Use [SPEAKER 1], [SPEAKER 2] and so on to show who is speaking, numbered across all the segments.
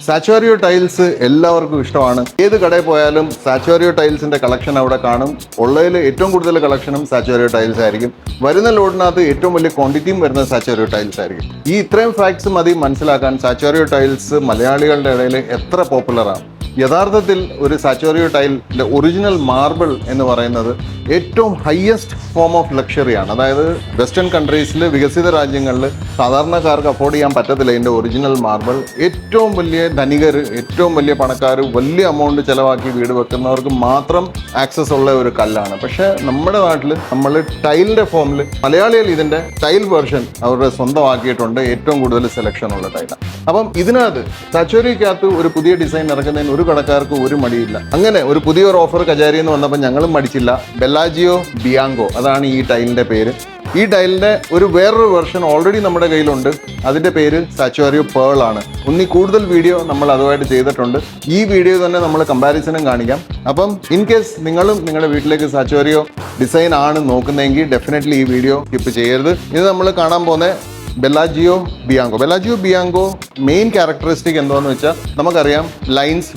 [SPEAKER 1] സാച്ചുവാരിയോ tiles എല്ലാവർക്കും ഇഷ്ടമാണ്. ഏത് കടയിൽ പോയാലും സാച്ചുവാരിയോ ടൈൽസിന്റെ കളക്ഷൻ അവിടെ കാണും. ഉള്ളതിൽ ഏറ്റവും കൂടുതൽ കളക്ഷനും സാച്ചുവാരിയോ ടൈൽസ് ആയിരിക്കും. വരുന്ന ലോഡിനകത്ത് ഏറ്റവും വലിയ ക്വാണ്ടിറ്റിയും വരുന്ന സാച്ചുവാരിയോ ടൈൽസ് ആയിരിക്കും. ഈ ഇത്രയും ഫാക്ട്സ് മതി മനസ്സിലാക്കാൻ സാച്ചുവാരിയോ ടൈൽസ് മലയാളികളുടെ ഇടയിൽ എത്ര പോപ്പുലറാണ്. യഥാർത്ഥത്തിൽ ഒരു സാച്ചുവാരിയോ ടൈലിൻ്റെ ഒറിജിനൽ മാർബിൾ എന്ന് പറയുന്നത് ഏറ്റവും ഹയസ്റ്റ് ഫോം ഓഫ് ലക്ഷറിയാണ്. അതായത് വെസ്റ്റേൺ കൺട്രീസിൽ, വികസിത രാജ്യങ്ങളിൽ സാധാരണക്കാർക്ക് അഫോർഡ് ചെയ്യാൻ പറ്റത്തില്ല ഇതിൻ്റെ ഒറിജിനൽ മാർബിൾ. ഏറ്റവും വലിയ ധനികർ, ഏറ്റവും വലിയ പണക്കാർ, വലിയ എമൗണ്ട് ചിലവാക്കി വീട് വെക്കുന്നവർക്ക് മാത്രം ആക്സസ് ഉള്ള ഒരു കല്ലാണ്. പക്ഷേ നമ്മുടെ നാട്ടിൽ നമ്മൾ ടൈലിൻ്റെ ഫോമിൽ മലയാളികൾ ഇതിൻ്റെ ടൈൽ വേർഷൻ അവരുടെ സ്വന്തമാക്കിയിട്ടുണ്ട്. ഏറ്റവും കൂടുതൽ സെലക്ഷൻ ഉള്ള ടൈലാണ്. അപ്പം ഇതിനകത്ത് സാച്ചുവാരിയോക്കകത്ത് ഒരു പുതിയ ഡിസൈൻ ഇറക്കുന്നതിന് ഒരു കടക്കാർക്ക് ഒരു മടിയില്ല. അങ്ങനെ ഒരു പുതിയൊരു ഓഫർ കജാരി എന്ന് വന്നപ്പോൾ ഞങ്ങളും മടിച്ചില്ല. ബെല്ലാജിയോ ബിയാങ്കോ, അതാണ് ഈ ടൈലിൻ്റെ പേര്. ഈ ടൈലിൻ്റെ ഒരു വേറൊരു വെർഷൻ ഓൾറെഡി നമ്മുടെ കയ്യിലുണ്ട്. അതിൻ്റെ പേര് സാച്ചുവാരിയോ പേൾ ആണ്. കൂടുതൽ വീഡിയോ നമ്മൾ അതുമായിട്ട് ചെയ്തിട്ടുണ്ട്. ഈ വീഡിയോ തന്നെ നമ്മൾ കമ്പാരിസണും കാണിക്കാം. അപ്പം ഇൻ കേസ് നിങ്ങളും നിങ്ങളുടെ വീട്ടിലേക്ക് സാച്ചുവാരിയോ ഡിസൈൻ ആണ് നോക്കുന്നതെങ്കിൽ ഡെഫിനറ്റ്ലി ഈ വീഡിയോ സ്കിപ്പ് ചെയ്യരുത്. ഇത് നമ്മൾ കാണാൻ പോകുന്ന ബെല്ലാജിയോ ബിയാങ്കോ. ബെല്ലാജിയോ ബിയാങ്കോ മെയിൻ ക്യാരക്ടറിസ്റ്റിക് എന്താണെന്ന് വെച്ചാൽ നമുക്കറിയാം, ലൈൻസ്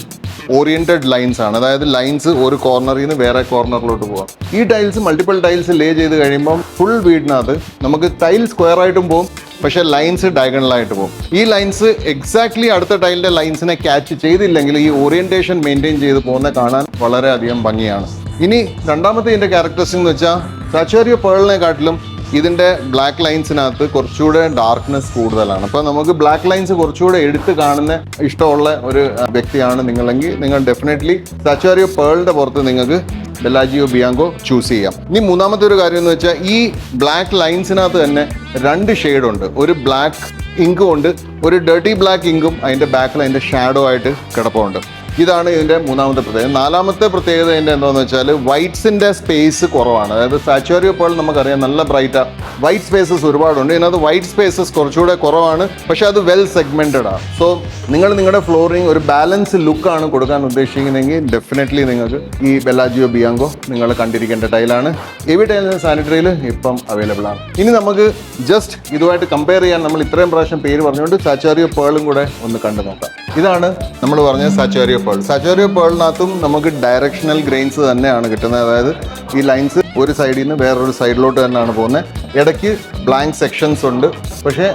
[SPEAKER 1] ഓറിയന്റഡ് ലൈൻസ് ആണ്. അതായത് ലൈൻസ് ഒരു കോർണറിൽ നിന്ന് വേറെ കോർണറിലോട്ട് പോകാം. ഈ ടൈൽസ് മൾട്ടിപ്പിൾ ടൈൽസ് ലേ ചെയ്ത് കഴിയുമ്പം ഫുൾ വീടിനകത്ത് നമുക്ക് ടൈൽ സ്ക്വയർ ആയിട്ടും പോകും, പക്ഷേ ലൈൻസ് ഡയഗണലായിട്ട് പോകും. ഈ ലൈൻസ് എക്സാക്ട്ലി അടുത്ത ടൈലിൻ്റെ ലൈൻസിനെ ക്യാച്ച് ചെയ്തില്ലെങ്കിൽ ഈ ഓറിയന്റേഷൻ മെയിൻറ്റെയിൻ ചെയ്ത് പോകുന്ന കാണാൻ വളരെയധികം ഭംഗിയാണ്. ഇനി രണ്ടാമത്തെ ഇതിൻ്റെ ക്യാരക്ടറിസ്റ്റിക് എന്ന് വെച്ചാൽ സാച്ചുവാരിയോ പേളിനെക്കാട്ടിലും ഇതിൻ്റെ ബ്ലാക്ക് ലൈൻസിനകത്ത് കുറച്ചുകൂടെ ഡാർക്ക്നെസ് കൂടുതലാണ്. അപ്പോൾ നമുക്ക് ബ്ലാക്ക് ലൈൻസ് കുറച്ചുകൂടെ എടുത്ത് കാണുന്ന ഇഷ്ടമുള്ള ഒരു വ്യക്തിയാണ് നിങ്ങളെങ്കിൽ നിങ്ങൾ ഡെഫിനറ്റ്ലി സാച്ചുവാരിയോ പേളിൻ്റെ പുറത്ത് നിങ്ങൾക്ക് ബെല്ലാജിയോ ബിയാങ്കോ ചൂസ് ചെയ്യാം. ഇനി മൂന്നാമത്തെ ഒരു കാര്യം എന്ന് വെച്ചാൽ ഈ ബ്ലാക്ക് ലൈൻസിനകത്ത് തന്നെ രണ്ട് ഷെയ്ഡുണ്ട്. ഒരു ബ്ലാക്ക് ഇങ്കും ഉണ്ട്, ഒരു ഡേർട്ടി ബ്ലാക്ക് ഇങ്കും അതിൻ്റെ ബാക്കിൽ അതിൻ്റെ ഷാഡോ ആയിട്ട് കിടപ്പുണ്ട്. ഇതാണ് ഇതിൻ്റെ മൂന്നാമത്തെ പ്രത്യേകത. നാലാമത്തെ പ്രത്യേകത ഇതിൻ്റെ എന്താണെന്ന് വെച്ചാൽ വൈറ്റ്സിൻ്റെ സ്പേസ് കുറവാണ്. അതായത് സാച്ചുവാരിയോ പേൾ നമുക്കറിയാം നല്ല ബ്രൈറ്റാണ്, വൈറ്റ് സ്പേസസ് ഒരുപാടുണ്ട്. ഇതിനകത്ത് വൈറ്റ് സ്പേസസ് കുറച്ചുകൂടെ കുറവാണ്, പക്ഷേ അത് വെൽ സെഗ്മെൻറ്റഡ് ആണ്. സോ നിങ്ങൾ നിങ്ങളുടെ ഫ്ലോറിങ് ഒരു ബാലൻസ് ലുക്കാണ് കൊടുക്കാൻ ഉദ്ദേശിക്കുന്നതെങ്കിൽ ഡെഫിനറ്റ്ലി നിങ്ങൾക്ക് ഈ ബെല്ലാജിയോ ബിയാങ്കോ നിങ്ങൾ കണ്ടിരിക്കേണ്ട ടൈലാണ്. എവി ടൈലിന് സാനിറ്ററിയിൽ ഇപ്പം അവൈലബിൾ ആണ്. ഇനി നമുക്ക് ജസ്റ്റ് ഇതുമായിട്ട് കമ്പയർ ചെയ്യാൻ നമ്മൾ ഇത്രയും പ്രാവശ്യം പേര് പറഞ്ഞുകൊണ്ട് സാച്ചുവാരിയോ പേളും കൂടെ ഒന്ന് കണ്ടു നോക്കാം. ഇതാണ് നമ്മൾ പറഞ്ഞ സാച്ചുവാരിയോ പേൾ. സാച്ചുവാരിയോ പേളിനകത്തും നമുക്ക് ഡയറക്ഷണൽ ഗ്രെയിൻസ് തന്നെയാണ് കിട്ടുന്നത്. അതായത് ഈ ലൈൻസ് ഒരു സൈഡിൽ നിന്ന് വേറൊരു സൈഡിലോട്ട് തന്നെയാണ് പോകുന്നത്. ഇടയ്ക്ക് ബ്ലാങ്ക് സെക്ഷൻസ് ഉണ്ട്. പക്ഷേ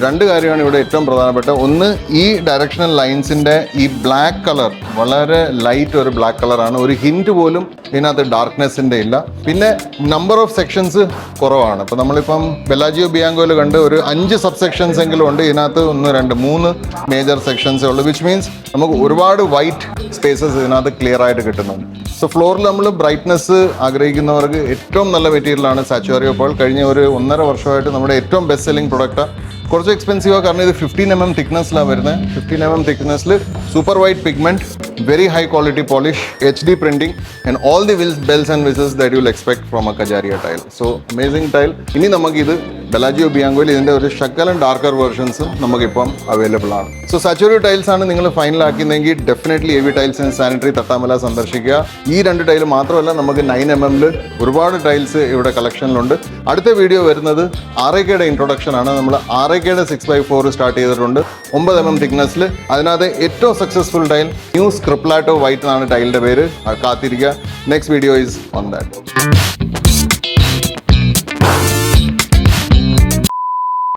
[SPEAKER 1] രണ്ട് കാര്യമാണ് ഇവിടെ ഏറ്റവും പ്രധാനപ്പെട്ട. ഒന്ന്, ഈ ഡയറക്ഷണൽ ലൈൻസിൻ്റെ ഈ ബ്ലാക്ക് കളർ വളരെ ലൈറ്റ് ഒരു ബ്ലാക്ക് കളറാണ്. ഒരു ഹിൻറ്റ് പോലും ഇതിനകത്ത് ഡാർക്ക്നെസ്സിൻ്റെ ഇല്ല. പിന്നെ നമ്പർ ഓഫ് സെക്ഷൻസ് കുറവാണ്. ഇപ്പോൾ നമ്മളിപ്പം ബെല്ലാജിയോ ബിയാങ്കോയിൽ കണ്ട് ഒരു 5 സബ് സെക്ഷൻസ് എങ്കിലും ഉണ്ട്. ഇതിനകത്ത് 1, 2, 3 മേജർ സെക്ഷൻസേ ഉള്ളൂ. വിച്ച് മീൻസ് നമുക്ക് ഒരുപാട് വൈറ്റ് സ്പേസസ് ഇതിനകത്ത് ക്ലിയർ ആയിട്ട് കിട്ടുന്നുണ്ട്. സോ ഫ്ലോറിൽ നമ്മൾ ബ്രൈറ്റ്നെസ് ആഗ്രഹിക്കുന്നവർക്ക് ഏറ്റവും നല്ല മെറ്റീരിയലാണ് സാച്ചുവാരിയോ പേൾ. കഴിഞ്ഞ ഒരു 1.5 വർഷമായിട്ട് നമ്മുടെ ഏറ്റവും ബെസ്റ്റ് സെല്ലിംഗ് പ്രൊഡക്റ്റാണ്. കുറച്ച് എക്സ്പെൻസീവാണ്, കാരണം ഇത് 15 mm തിക്നെസ്സിലാണ് വരുന്നത്. 15 mm തിക്നെസ്സിൽ super white pigment, very high quality polish, HD printing and all the bells and whistles that you'll expect from a Kajaria tile. So amazing tile. ഇനി നമുക്കിത് ബെല്ലാജിയോ ബിയാങ്കോയിൽ ഇതിൻ്റെ ഒരു ശകലം ഡാർക്കർ വേർഷൻസും നമുക്കിപ്പം അവൈലബിൾ ആണ്. സോ സാച്ചുവാരിയോ ടൈൽസ് ആണ് നിങ്ങൾ ഫൈനലാക്കുന്നതെങ്കിൽ definitely AV tiles and sanitary Thattamala സന്ദർശിക്കുക. ഈ 2 ടൈൽ മാത്രമല്ല, നമുക്ക് 9 mm ഒരുപാട് ടൈൽസ് ഇവിടെ കളക്ഷനിലുണ്ട്. അടുത്ത വീഡിയോ വരുന്നത് RAKയുടെ ഇൻട്രൊഡക്ഷൻ ആണ്. നമ്മൾ RAKയുടെ 6x4 സ്റ്റാർട്ട് ചെയ്തിട്ടുണ്ട് 9 mm തിക്നെസ്സിൽ. അതിനകത്ത് ഏറ്റവും സക്സസ്ഫുൾ ടൈൽ ന്യൂ സ്ക്രിപ്ലാറ്റോ വൈറ്റ് എന്നാണ് ടൈലിൻ്റെ പേര്. കാത്തിരിക്കുക. Next video is on that.